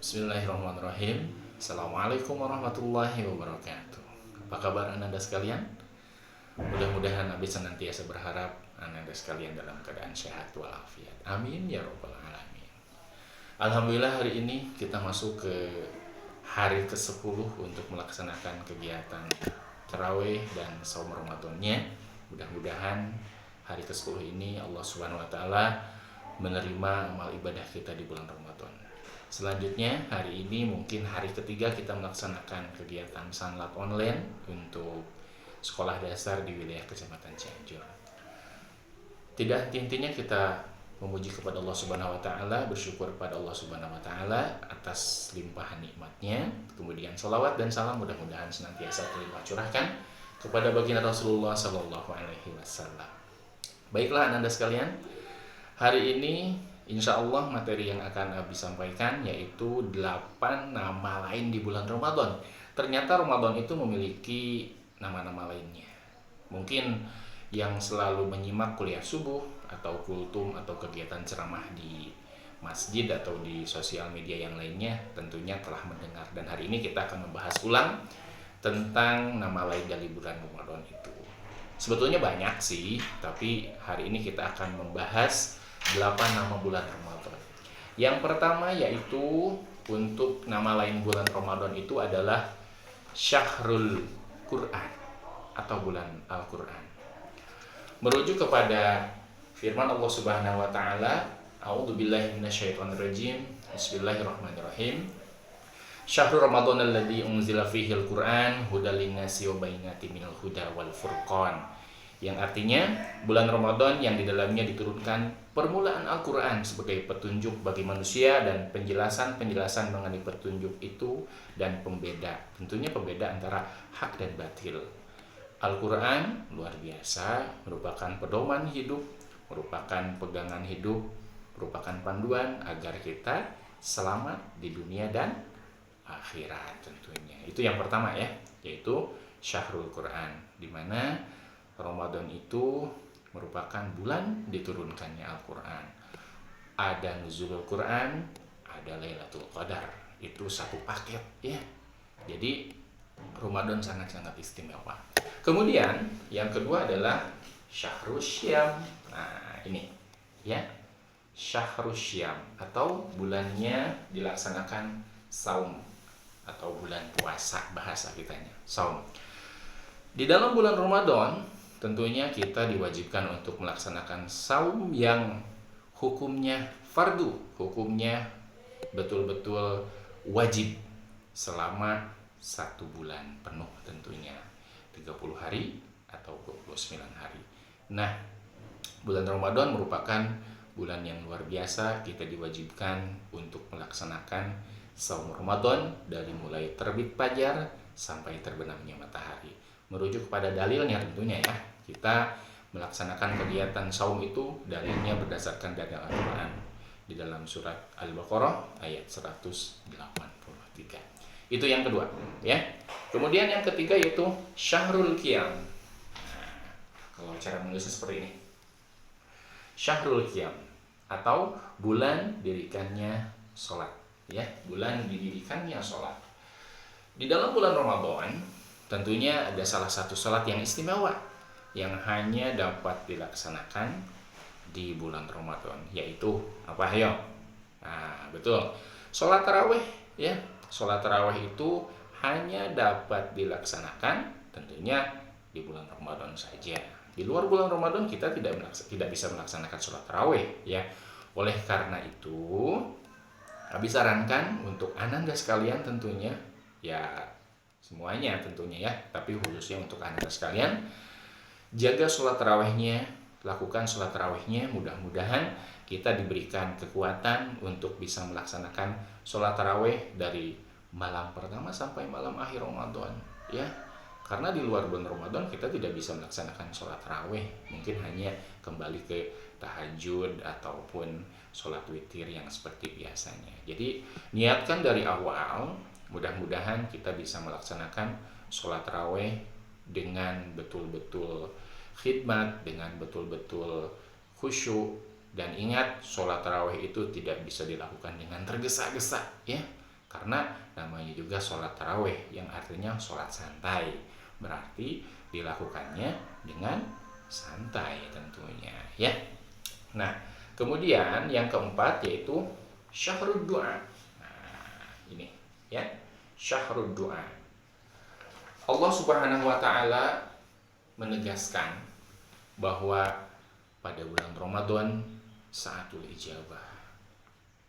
Bismillahirrahmanirrahim. Assalamualaikum warahmatullahi wabarakatuh. Apa kabar Anda sekalian? Mudah-mudahan Abi senantiasa berharap Anda sekalian dalam keadaan sehat walafiat. Amin ya robbal alamin. Alhamdulillah, hari ini kita masuk ke hari ke-10 untuk melaksanakan kegiatan tarawih dan saum Ramadannya. Mudah-mudahan hari ke-10 ini Allah Subhanahu wa taala menerima amal ibadah kita di bulan Ramadan. Selanjutnya, hari ini mungkin hari ketiga kita melaksanakan kegiatan sanlat online untuk sekolah dasar di wilayah Kecamatan Cianjur. Tidak henti-hentinya kita memuji kepada Allah Subhanahu wa taala, bersyukur kepada Allah Subhanahu wa taala atas limpahan nikmatnya. Kemudian salawat dan salam mudah-mudahan senantiasa terlimpah curahkan kepada baginda Rasulullah sallallahu alaihi wasallam. Baiklah Anda sekalian, hari ini insya Allah materi yang akan Abi sampaikan yaitu 8 nama lain di bulan Ramadan. Ternyata Ramadan itu memiliki nama-nama lainnya. Mungkin yang selalu menyimak kuliah subuh atau kultum atau kegiatan ceramah di masjid atau di sosial media yang lainnya tentunya telah mendengar. Dan hari ini kita akan membahas ulang tentang nama lain dari bulan Ramadan itu. Sebetulnya banyak sih, tapi hari ini kita akan membahas 8 nama bulan Ramadan. Yang pertama yaitu untuk nama lain bulan Ramadan itu adalah Syahrul Quran atau bulan Al-Quran. Merujuk kepada firman Allah Subhanahu wa taala, A'udzubillahi minasyaitonirrajim. Bismillahirrahmanirrahim. Syahrul Ramadan alladzi unzila fihil Quran hudal linnasi wa bayyinatin minal huda wal furqan. Yang artinya bulan Ramadan yang di dalamnya diturunkan permulaan Al-Quran sebagai petunjuk bagi manusia dan penjelasan-penjelasan mengenai petunjuk itu dan pembeda. Tentunya pembeda antara hak dan batil. Al-Quran luar biasa, merupakan pedoman hidup, merupakan pegangan hidup, merupakan panduan agar kita selamat di dunia dan akhirat tentunya. Itu yang pertama ya, yaitu Syahrul Quran, di mana Ramadan itu merupakan bulan diturunkannya Al-Quran. Ada nuzulul Quran, ada Lailatul Qadar. Itu satu paket ya. Jadi Ramadan sangat-sangat istimewa. Kemudian yang kedua adalah Syahrul Syam. Nah ini ya, Syahrul Syam atau bulannya dilaksanakan saum atau bulan puasa bahasa kitanya, saum. Di dalam bulan Ramadan tentunya kita diwajibkan untuk melaksanakan saum yang hukumnya fardu, hukumnya betul-betul wajib selama 1 bulan penuh tentunya, 30 hari atau 29 hari. Nah, bulan Ramadan merupakan bulan yang luar biasa, kita diwajibkan untuk melaksanakan saum Ramadan dari mulai terbit fajar sampai terbenamnya matahari. Merujuk kepada dalilnya tentunya ya, kita melaksanakan kegiatan saum itu dalilnya berdasarkan dalil Al-Quran di dalam surat Al-Baqarah ayat 183. Itu yang kedua ya. Kemudian yang ketiga yaitu Syahrul Qiyam. Nah, kalau cara menulisnya seperti ini, Syahrul Qiyam atau bulan dirikannya sholat ya, bulan didirikannya sholat. Di dalam bulan Ramadan tentunya ada salah satu sholat yang istimewa yang hanya dapat dilaksanakan di bulan Ramadan, yaitu apa ya? Nah, betul. Sholat tarawih ya. Sholat tarawih itu hanya dapat dilaksanakan tentunya di bulan Ramadan saja. Di luar bulan Ramadan kita tidak bisa melaksanakan sholat tarawih ya. Oleh karena itu, Abi sarankan untuk Ananda sekalian tentunya ya, semuanya tentunya ya, tapi khususnya untuk Anda sekalian, jaga sholat tarawihnya, lakukan sholat tarawihnya. Mudah-mudahan kita diberikan kekuatan untuk bisa melaksanakan sholat tarawih dari malam pertama sampai malam akhir Ramadan ya. Karena di luar bulan Ramadan kita tidak bisa melaksanakan sholat tarawih, mungkin hanya kembali ke tahajud ataupun sholat witir yang seperti biasanya. Jadi niatkan dari awal. Mudah-mudahan kita bisa melaksanakan sholat tarawih dengan betul-betul khidmat, dengan betul-betul khusyuk. Dan ingat, sholat tarawih itu tidak bisa dilakukan dengan tergesa-gesa ya. Karena namanya juga sholat taraweh yang artinya sholat santai, berarti dilakukannya dengan santai tentunya ya. Nah, kemudian yang keempat yaitu syahrud du'a. Nah, ini ya, syahrud du'a. Allah Subhanahu wa taala menegaskan bahwa pada bulan Ramadan saatul ijabah.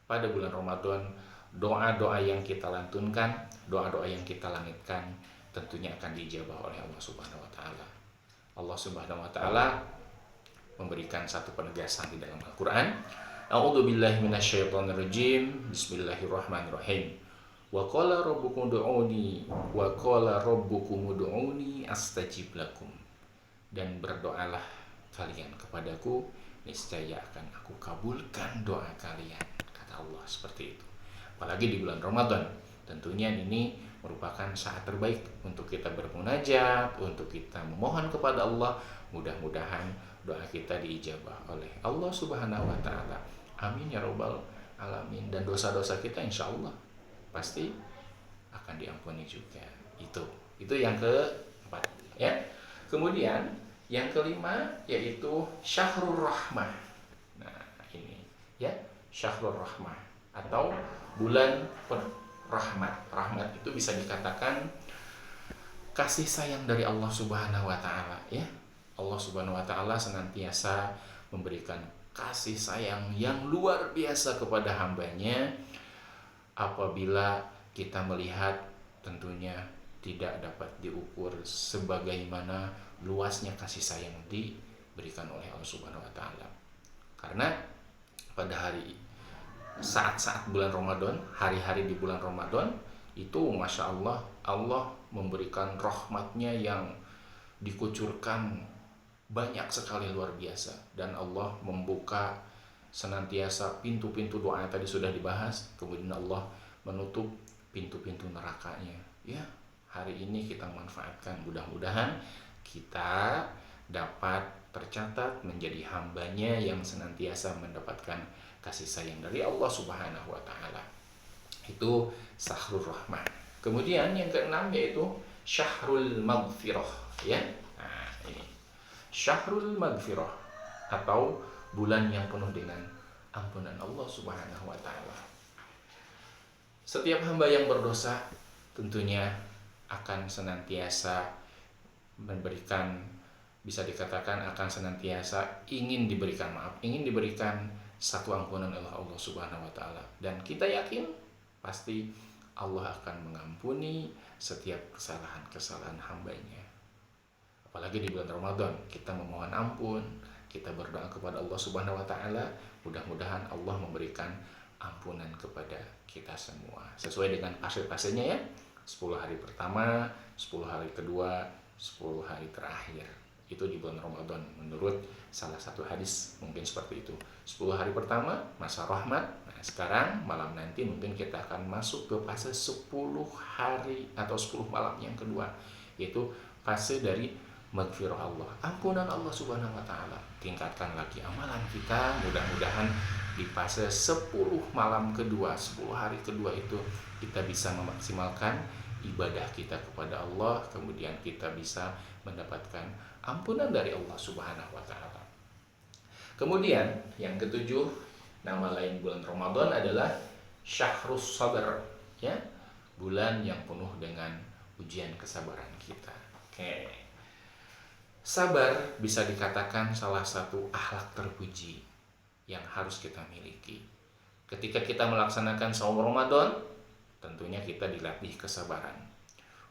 Pada bulan Ramadan doa-doa yang kita lantunkan, doa-doa yang kita langitkan tentunya akan dijabah oleh Allah Subhanahu wa taala. Allah Subhanahu wa taala memberikan satu penegasan di dalam Al-Qur'an. A'udzubillahi minasyaitonirrajim. Bismillahirrahmanirrahim. Wa qala rabbukum ud'uni wa qala rabbukum ud'uni astajib lakum. Dan berdoalah kalian kepadaku, niscaya akan aku kabulkan doa kalian, kata Allah seperti itu. Apalagi di bulan Ramadan, tentunya ini merupakan saat terbaik untuk kita bermunajat, untuk kita memohon kepada Allah. Mudah-mudahan doa kita diijabah oleh Allah Subhanahu wa taala. Amin ya rabbal alamin. Dan dosa-dosa kita insya Allah pasti akan diampuni juga. Itu yang keempat ya. Kemudian yang kelima yaitu syahrul rahmah. Nah, ini ya, syahrul rahmah atau bulan rahmat. Rahmat itu bisa dikatakan kasih sayang dari Allah Subhanahu wa taala ya. Allah Subhanahu wa taala senantiasa memberikan kasih sayang yang luar biasa kepada hambanya. Apabila kita melihat tentunya tidak dapat diukur sebagaimana luasnya kasih sayang diberikan oleh Allah Subhanahu wa taala. Karena pada saat-saat bulan Ramadan, hari-hari di bulan Ramadan itu Masya Allah, Allah memberikan rahmatnya yang dikucurkan banyak sekali, luar biasa. Dan Allah membuka senantiasa pintu-pintu doa yang tadi sudah dibahas. Kemudian Allah menutup pintu-pintu nerakanya ya. Hari ini kita manfaatkan, mudah-mudahan kita dapat tercatat menjadi hambanya yang senantiasa mendapatkan kasih sayang dari Allah Subhanahu wa taala. Itu syahrul rahmah. Kemudian yang keenam yaitu syahrul maghfirah ya. Nah, ini syahrul maghfirah atau bulan yang penuh dengan ampunan Allah Subhanahu wa taala. Setiap hamba yang berdosa tentunya akan senantiasa memberikan, bisa dikatakan akan senantiasa ingin diberikan maaf, ingin diberikan satu ampunan oleh Allah Subhanahu wa taala. Dan kita yakin pasti Allah akan mengampuni setiap kesalahan-kesalahan hambanya. Apalagi di bulan Ramadan kita memohon ampun, kita berdoa kepada Allah Subhanahu wa taala, mudah-mudahan Allah memberikan ampunan kepada kita semua sesuai dengan fase-fasenya ya. 10 hari pertama, 10 hari kedua, 10 hari terakhir. Itu di bulan Ramadan menurut salah satu hadis mungkin seperti itu. 10 hari pertama masa rahmat. Nah, sekarang malam nanti mungkin kita akan masuk ke fase 10 hari atau 10 malam yang kedua, yaitu fase dari maghfirah Allah, ampunan Allah Subhanahu wa taala. Tingkatkan lagi amalan kita, mudah-mudahan di fase 10 malam kedua, 10 hari kedua itu kita bisa memaksimalkan ibadah kita kepada Allah, kemudian kita bisa mendapatkan ampunan dari Allah Subhanahu wa taala. Kemudian yang ketujuh, nama lain bulan Ramadan adalah syahrus sabar ya, bulan yang penuh dengan ujian kesabaran kita. Oke. Sabar bisa dikatakan salah satu akhlak terpuji yang harus kita miliki. Ketika kita melaksanakan saum Ramadan, tentunya kita dilatih kesabaran.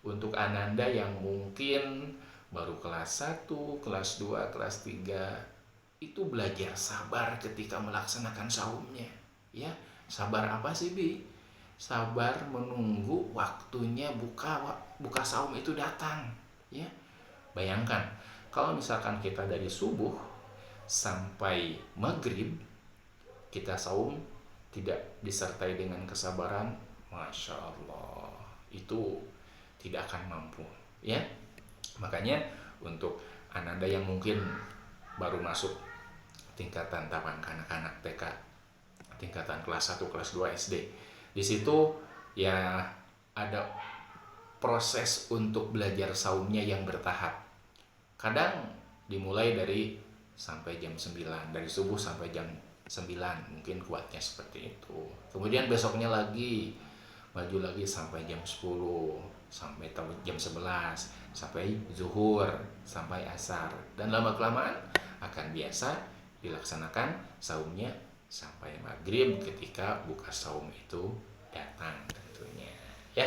Untuk Ananda yang mungkin baru kelas 1, kelas 2, kelas 3, itu belajar sabar ketika melaksanakan saumnya. Ya, sabar apa sih, Bi? Sabar menunggu waktunya buka saum itu datang, ya. Bayangkan kalau misalkan kita dari subuh sampai maghrib kita saum tidak disertai dengan kesabaran, Masya Allah, itu tidak akan mampu ya. Makanya untuk Ananda yang mungkin baru masuk tingkatan taman kanak-kanak TK, tingkatan kelas 1, kelas 2 SD, di situ ya ada proses untuk belajar saumnya yang bertahap. Kadang dimulai dari sampai jam 9, dari subuh sampai jam 9, mungkin kuatnya seperti itu. Kemudian besoknya lagi maju lagi sampai jam 10, sampai jam 11, sampai zuhur, sampai asar, dan lama-kelamaan akan biasa dilaksanakan saumnya sampai maghrib ketika buka saum itu datang tentunya ya.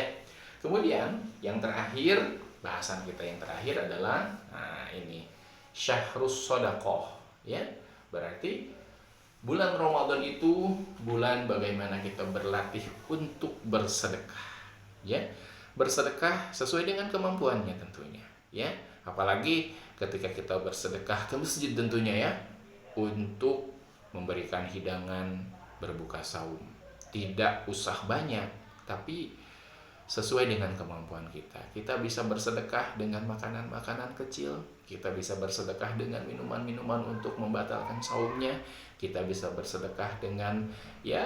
Kemudian yang terakhir, bahasan kita yang terakhir adalah ini syahrus shadaqah ya. Berarti bulan Ramadan itu bulan bagaimana kita berlatih untuk bersedekah ya. Bersedekah sesuai dengan kemampuannya tentunya ya. Apalagi ketika kita bersedekah ke masjid tentunya ya, untuk memberikan hidangan berbuka saum. Tidak usah banyak, tapi sesuai dengan kemampuan kita. Kita bisa bersedekah dengan makanan-makanan kecil, kita bisa bersedekah dengan minuman-minuman untuk membatalkan saumnya, kita bisa bersedekah dengan ya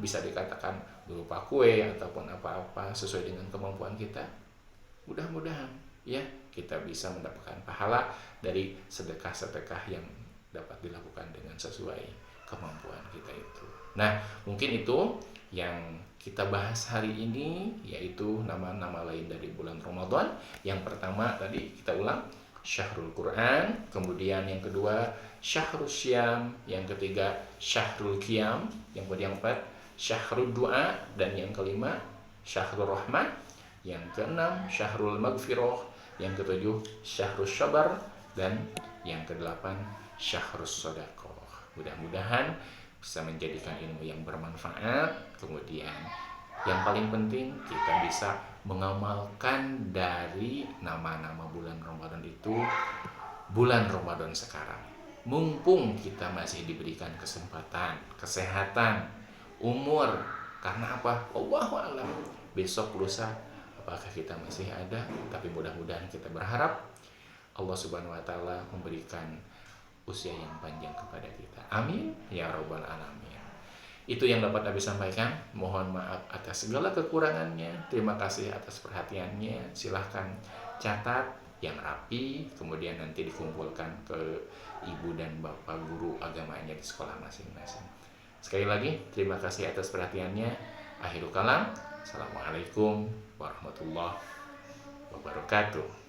bisa dikatakan berupa kue ataupun apa-apa sesuai dengan kemampuan kita. Mudah-mudahan ya kita bisa mendapatkan pahala dari sedekah-sedekah yang dapat dilakukan dengan sesuai kemampuan kita itu. Nah, mungkin itu yang kita bahas hari ini, yaitu nama-nama lain dari bulan Ramadan. Yang pertama tadi kita ulang, Syahrul Quran. Kemudian yang kedua, Syahrul Syam. Yang ketiga, Syahrul Qiyam. Yang keempat, Syahrul Du'a. Dan yang kelima, Syahrul Rahman. Yang keenam, Syahrul Maghfirah. Yang ketujuh, Syahrul Syabar. Dan yang kedelapan, Syahrul Shadaqah. Mudah-mudahan bisa menjadikan ilmu yang bermanfaat. Kemudian yang paling penting kita bisa mengamalkan dari nama-nama bulan Ramadan itu bulan Ramadan sekarang. Mumpung kita masih diberikan kesempatan, kesehatan, umur. Karena apa? Wallahu a'lam. Besok lusa apakah kita masih ada? Tapi mudah-mudahan kita berharap Allah Subhanahu wa taala memberikan usia yang panjang kepada kita. Amin ya rabbal alamin. Itu yang dapat Abi sampaikan. Mohon maaf atas segala kekurangannya. Terima kasih atas perhatiannya. Silahkan catat yang rapi, kemudian nanti dikumpulkan ke ibu dan bapak guru agamanya di sekolah masing-masing. Sekali lagi, terima kasih atas perhatiannya. Akhirul kalam. Assalamualaikum warahmatullahi wabarakatuh.